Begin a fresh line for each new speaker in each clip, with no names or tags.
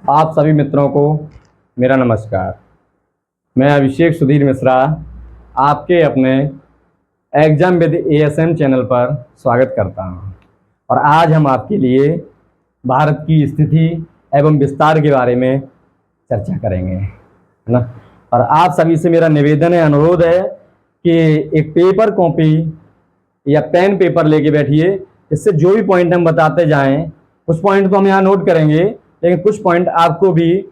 आप सभी मित्रों को मेरा नमस्कार। मैं अभिषेक सुधीर मिश्रा आपके अपने एग्जाम विद एएसएम चैनल पर स्वागत करता हूं। और आज हम आपके लिए भारत की स्थिति एवं विस्तार के बारे में चर्चा करेंगे, है ना। और आप सभी से मेरा निवेदन है, अनुरोध है कि एक पेपर कॉपी या पेन पेपर लेके बैठिए, इससे जो भी पॉइंट हम बताते जाएं, कुछ पॉइंट तो हम यहाँ नोट करेंगे, लेकिन कुछ पॉइंट आपको भी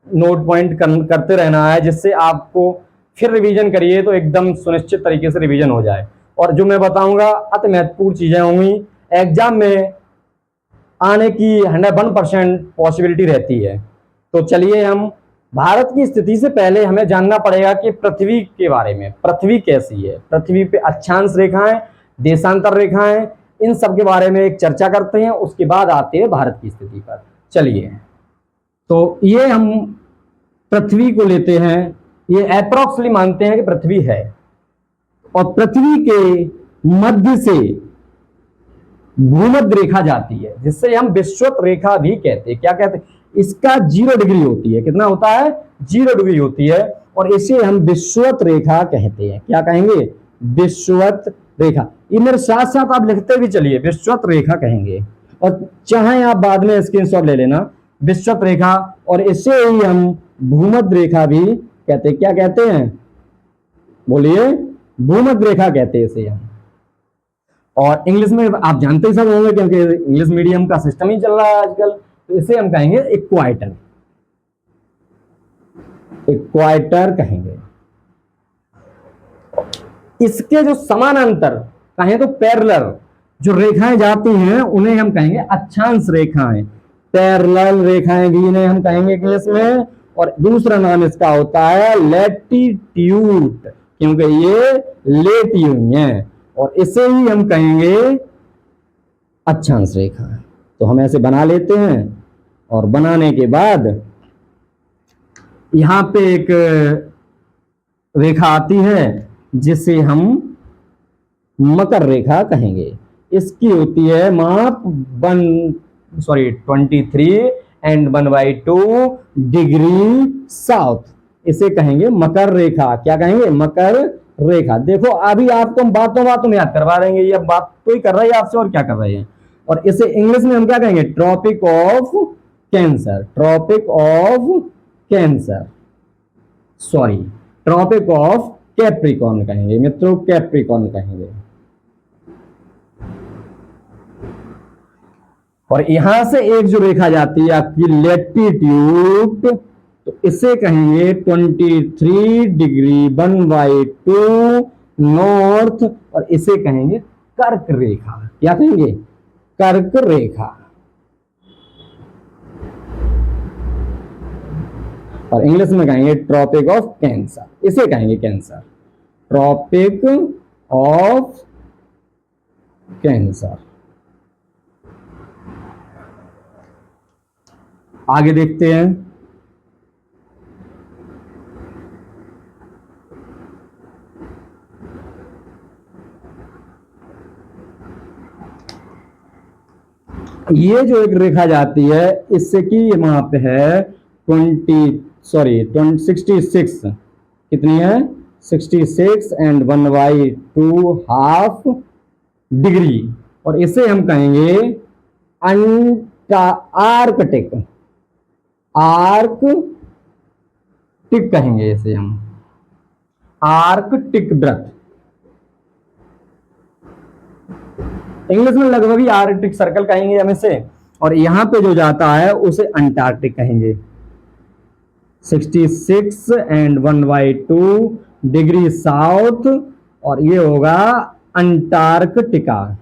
नोट पॉइंट करते रहना है, जिससे आपको फिर रिवीजन करिए तो एकदम सुनिश्चित तरीके से रिवीजन हो जाए। और जो मैं बताऊंगा अति महत्वपूर्ण चीजें होंगी, एग्जाम में आने की 101% पॉसिबिलिटी रहती है। तो चलिए, हम भारत की स्थिति से पहले हमें जानना पड़ेगा कि पृथ्वी के बारे में, पृथ्वी कैसी है, पृथ्वी पे अक्षांश रेखाएं, देशांतर रेखाएं, इन सब के बारे में एक चर्चा करते हैं, उसके बाद आते हैं भारत की स्थिति पर। चलिए, तो ये हम पृथ्वी को लेते हैं, ये अप्रोक्सली मानते हैं कि पृथ्वी है, और पृथ्वी के मध्य से भूमध्य रेखा जाती है, जिससे हम विषुवत रेखा भी कहते हैं। क्या कहते हैं? इसका 0 डिग्री होती है। कितना होता है? 0 डिग्री होती है, और इसे हम विषुवत रेखा कहते हैं। क्या कहेंगे? विषुवत रेखा। इधर साथ साथ आप लिखते भी चलिए, विषुवत रेखा कहेंगे, और चाहे आप बाद में स्क्रीनशॉट ले लेना, विषुवत रेखा। और इसे ही हम भूमध्य रेखा भी कहते हैं। क्या कहते हैं? बोलिए। भूमध्य रेखा कहते हैं इसे हम। और इंग्लिश में आप जानते ही सब होंगे, क्योंकि इंग्लिश मीडियम का सिस्टम ही चल रहा है आजकल, तो इसे हम कहेंगे इक्वाटर। इक्वाटर कहेंगे। इसके जो समानांतर कहें तो पैरेलल जो रेखाएं जाती हैं, उन्हें हम कहेंगे अक्षांश रेखाएं। पैरेलल रेखाएं भी इन्हें हम कहेंगे इंग्लिश में। और दूसरा नाम इसका होता है लैटिट्यूड, क्योंकि ये लेटी हुई हैं, और इसे ही हम कहेंगे अक्षांश रेखा। तो हम ऐसे बना लेते हैं, और बनाने के बाद यहां पे एक रेखा आती है जिसे हम मकर रेखा कहेंगे। इसकी होती है माप 23 एंड 1/2 डिग्री साउथ। इसे कहेंगे मकर रेखा। क्या कहेंगे? मकर रेखा। देखो, अभी आपको हम बातों में याद करवा देंगे, ये बात तो ही कर रही है आपसे, और क्या कर रहे हैं। और इसे इंग्लिश में हम क्या कहेंगे? Tropic of Cancer. Tropic of Cancer, sorry, Tropic of Capricorn कहेंगे मित्रों, कैप्रिकॉर्न कहेंगे। और यहां से एक जो रेखा जाती है आपकी लैटिट्यूड, तो इसे कहेंगे 23 डिग्री 1/2 नॉर्थ, और इसे कहेंगे कर्क रेखा। क्या कहेंगे? कर्क रेखा। और इंग्लिश में कहेंगे ट्रॉपिक ऑफ कैंसर। इसे कहेंगे कैंसर, ट्रॉपिक ऑफ कैंसर। आगे देखते हैं। ये जो एक रेखा जाती है, इससे की माप है 66। कितनी है? 66 एंड 1/2 हाफ डिग्री। और इसे हम कहेंगे आर्कटिक। आर्कटिक कहेंगे इसे हम, आर्कटिक व्रत। इंग्लिश में लगभग ही आर्कटिक सर्कल कहेंगे हम इसे। और यहां पे जो जाता है उसे अंटार्कटिक कहेंगे। 66 एंड 1/2 डिग्री साउथ, और ये होगा अंटार्कटिका।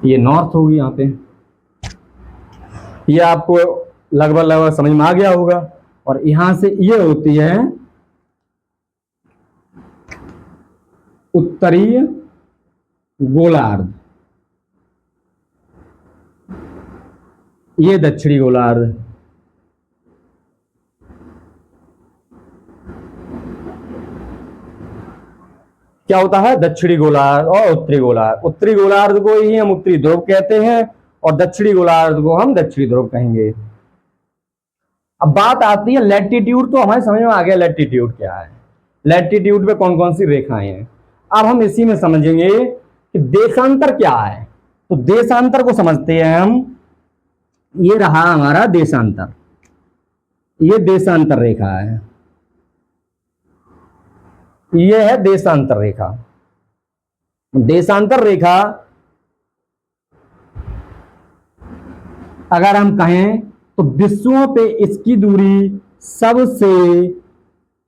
ये नॉर्थ होगी यहां पे। ये आपको लगभग समझ में आ गया होगा। और यहां से ये होती है उत्तरीय गोलार्ध, ये दक्षिणी गोलार्ध। क्या होता है, दक्षिणी गोलार्ध और उत्तरी गोलार्ध। उत्तरी गोलार्ध को ही हम उत्तरी ध्रुव कहते हैं और दक्षिणी गोलार्ध को हम दक्षिणी ध्रुव कहेंगे। अब बात आती है लैटिट्यूड, तो हमारे समझ में आ गया लैटिट्यूड क्या है, लैटिट्यूड पे कौन कौन सी रेखाएं हैं। अब हम इसी में समझेंगे कि देशांतर क्या है। तो देशांतर को समझते हैं हम। ये रहा हमारा देशांतर, ये देशांतर रेखा है, ये है देशांतर रेखा। देशांतर रेखा अगर हम कहें तो विश्वों पे इसकी दूरी सबसे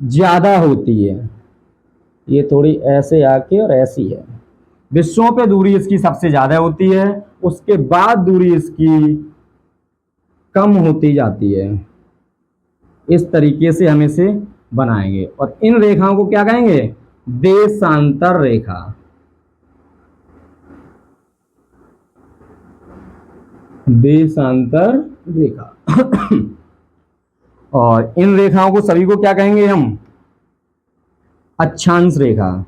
ज्यादा होती है। ये थोड़ी ऐसे आके और ऐसी है, विश्वों पे दूरी इसकी सबसे ज्यादा होती है, उसके बाद दूरी इसकी कम होती जाती है। इस तरीके से हम इसे बनाएंगे और इन रेखाओं को क्या कहेंगे, देशांतर रेखा। देशांतर रेखा और इन रेखाओं को सभी को क्या कहेंगे हम, अक्षांश रेखा।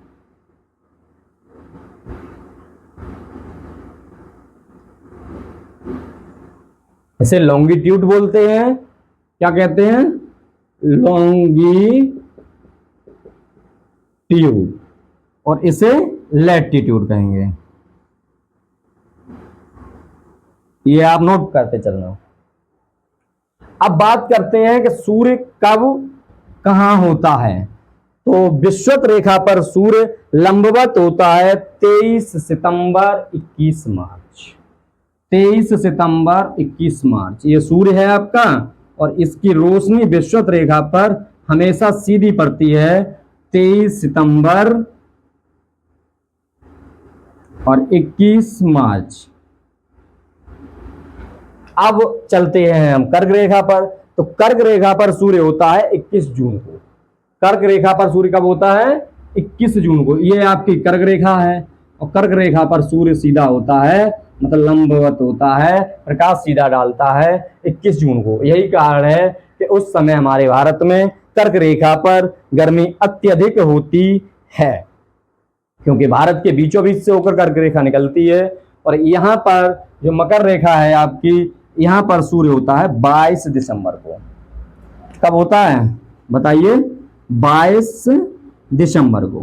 इसे लॉन्गिट्यूड बोलते हैं, क्या कहते हैं, लॉन्गिट्यूड, और इसे लैटिट्यूड कहेंगे। ये आप नोट करते चलना। अब बात करते हैं कि सूर्य कब कहां होता है। तो विषुवत रेखा पर सूर्य लंबवत होता है 23 सितंबर 21 मार्च। 23 सितंबर 21 मार्च ये सूर्य है आपका, और इसकी रोशनी विषुवत रेखा पर हमेशा सीधी पड़ती है 23 सितंबर और 21 मार्च। अब चलते हैं हम कर्क रेखा पर। तो कर्क रेखा पर सूर्य होता है 21 जून को। कर्क रेखा पर सूर्य कब होता है, 21 जून को। ये आपकी कर्क रेखा है और कर्क रेखा पर सूर्य सीधा होता है, मतलब लंबवत होता है, प्रकाश सीधा डालता है 21 जून को। यही कारण है कि उस समय हमारे भारत में कर्क रेखा पर गर्मी अत्यधिक होती है, क्योंकि भारत के बीचों बीच से होकर कर्क रेखा निकलती है। और यहाँ पर जो मकर रेखा है आपकी, यहाँ पर सूर्य होता है 22 दिसंबर को। कब होता है बताइए, 22 दिसंबर को।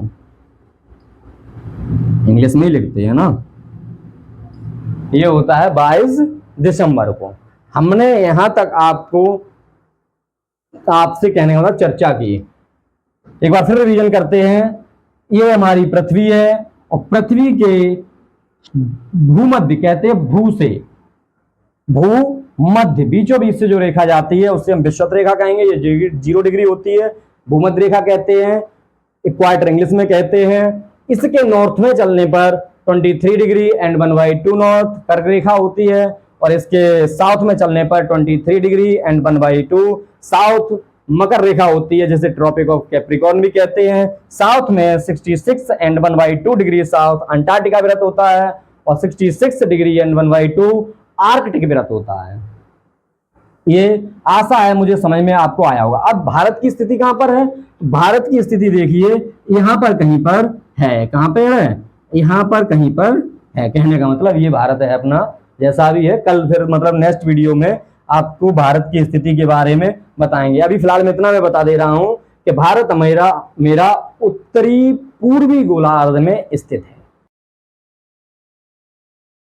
इंग्लिश में ही लिखते हैं ना, ये होता है 22 दिसंबर को। हमने यहां तक आपसे कहने का मतलब चर्चा की। एक बार फिर रिवीजन करते हैं। ये हमारी पृथ्वी है और पृथ्वी के भूमध्य कहते हैं, भू से भूमध्य बीचों बीच से जो रेखा जाती है उसे हम विषुवत रेखा कहेंगे। ये 0 डिग्री होती है, भूमध्य रेखा कहते हैं, इक्वाटर इंग्लिश में कहते हैं। इसके नॉर्थ में चलने पर 23 डिग्री एंड 1/2 नॉर्थ कर्क रेखा होती है, और इसके साउथ में चलने पर 23 डिग्री एंड 1/2 साउथ मकर रेखा होती है, जिसे ट्रॉपिक ऑफ कैप्रिकॉर्न भी कहते हैं। साउथ में 66 एंड 1/2 डिग्री साउथ अंटार्कटिका व्रत होता है, और 66 डिग्री एंड 1/2 आर्कटिक व्रत होता है। ये आशा है मुझे समझ में आपको आया होगा। अब भारत की स्थिति कहां पर है, भारत की स्थिति देखिए, यहां पर कहीं पर है। कहां पर है, यहां पर कहीं पर है। कहने का मतलब ये भारत है अपना, जैसा भी है। कल फिर मतलब नेक्स्ट वीडियो में आपको भारत की स्थिति के बारे में बताएंगे। अभी फिलहाल मैं इतना मैं बता दे रहा हूं कि भारत मेरा उत्तरी पूर्वी गोलार्ध में स्थित है।